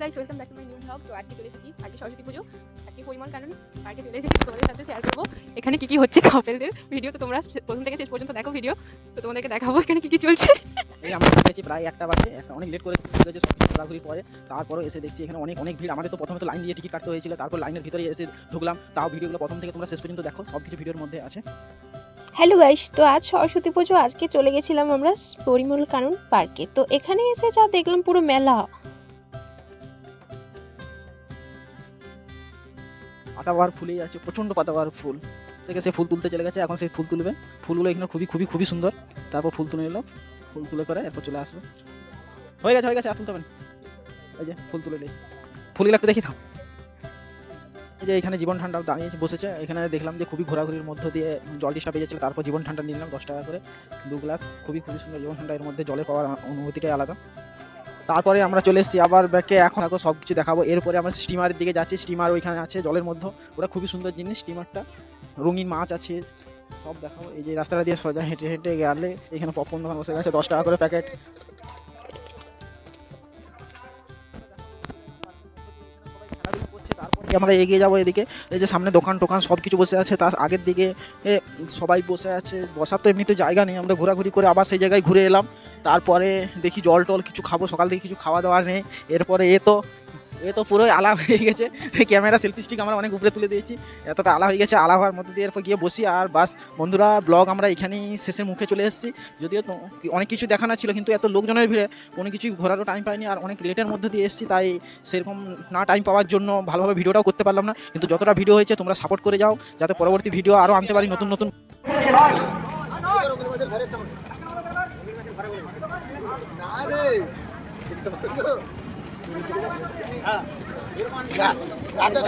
Guys, welcome back to my new blog. তো আজকে চলে এসেছি আজকে সরস্বতী পুজো, আজকে পরিমল কারণ পার্কে চলে এসেছি। তোমাদের সাথে শেয়ার করবো এখানে কি কি হচ্ছে কাপেলদের। ভিডিও তো তোমরা প্রথম থেকে শেষ পর্যন্ত দেখো ভিডিও, তো তোমাদেরকে দেখাবো এখানে কি কি চলছে। এই আমরা এসেছি প্রায় 1টা বাজে, অনেক লেট করে ফেলেছে সব কিছু ঘোরাঘুরি পরে। তারপরও এসে দেখছি এখানে অনেক অনেক ভিড়। আমাদের তো প্রথমে তো লাইন দিয়ে টিকিট কাটতে হয়েছিল, তারপর লাইনের ভিতরে এসে ঢুকলাম। তাও ভিডিওগুলো প্রথম থেকে তোমরা শেষ পর্যন্ত দেখো, সব কিছু ভিডিওর মধ্যে আছে। হ্যালো গাইস, তো আজ সরস্বতী পুজো, আজকে চলে গেছিলাম আমরা পরিমল কানন পার্কে। তো এখানে এসে যা দেখলাম পুরো মেলা। পাতাবাহার ফুলেই আছে, প্রচণ্ড পাতাবাহার ফুল থেকে সে ফুল তুলতে চলে গেছে। এখন সেই ফুল তুলবে। ফুলগুলো এখানে খুবই খুবই খুবই সুন্দর। তারপর ফুল তুলে নিল, ফুল তুলে করে এরপর চলে আসবে। হয়ে গেছে আর তুলতে হবে না। এই যে ফুল তুলে নিই, ফুলগুলো একটু দেখি থাম। এই যে এখানে জীবন ঠান্ডা দাঁড়িয়ে বসেছে। এখানে দেখলাম যে খুবই ঘোরাঘুরির মধ্য দিয়ে জল ডিস্টার্ব হয়ে যাচ্ছিল। তারপর জীবন ঠান্ডা নিলাম 10 টাকা করে 2 গ্লাস। খুবই খুবই সুন্দর জীবন ঠান্ডা, এর মধ্যে জলে পাওয়ার অনুভূতিটাই আলাদা। তারপরে আমরা চলে এসেছি আবার ব্যাকে। এখন সব কিছু দেখাবো। এরপরে আমরা স্টিমারের দিকে যাচ্ছি। স্টিমার ওইখানে আছে জলের মধ্যে, ওটা খুবই সুন্দর জিনিস। স্টিমারটা রঙিন মাছ আছে, সব দেখাবো। এই যে রাস্তাটা দিয়ে সোজা হেঁটে হেঁটে গেলে এখানে পপকর্ন দোকান বসে গেছে, 10 টাকা করে প্যাকেট। তারপরে আমরা এগিয়ে যাবো এদিকে। এই যে সামনে দোকান টোকান সব কিছু বসে আছে। তার আগের দিকে সবাই বসে আছে। বসার তো এমনিতে জায়গা নেই, আমরা ঘোরাঘুরি করে আবার সেই জায়গায় ঘুরে এলাম। তারপরে দেখি জল টল কিছু খাবো, সকাল থেকে কিছু খাওয়া দাওয়া নেই। এরপরে এ তো পুরোই আলা হয়ে গেছে। ক্যামেরা সেলফি স্টিক আমরা অনেক উপরে তুলে দিয়েছি, এতটা আলা হয়ে গেছে। আলা হওয়ার মধ্যে দিয়ে এরপর গিয়ে বসি। আর বাস বন্ধুরা, ব্লগ আমরা এখানেই শেষের মুখে চলে এসেছি। যদিও তো অনেক কিছু দেখানো ছিল, কিন্তু এত লোকজনের ভিড়ে কোনো কিছুই ঘোরারও টাইম পাইনি। আর অনেক লেটের মধ্যে দিয়ে এসেছি, তাই সেরকম না টাইম পাওয়ার জন্য ভালোভাবে ভিডিওটাও করতে পারলাম না। কিন্তু যতটা ভিডিও হয়েছে তোমরা সাপোর্ট করে যাও, যাতে পরবর্তী ভিডিও আরও আনতে পারি নতুন নতুন। রাতে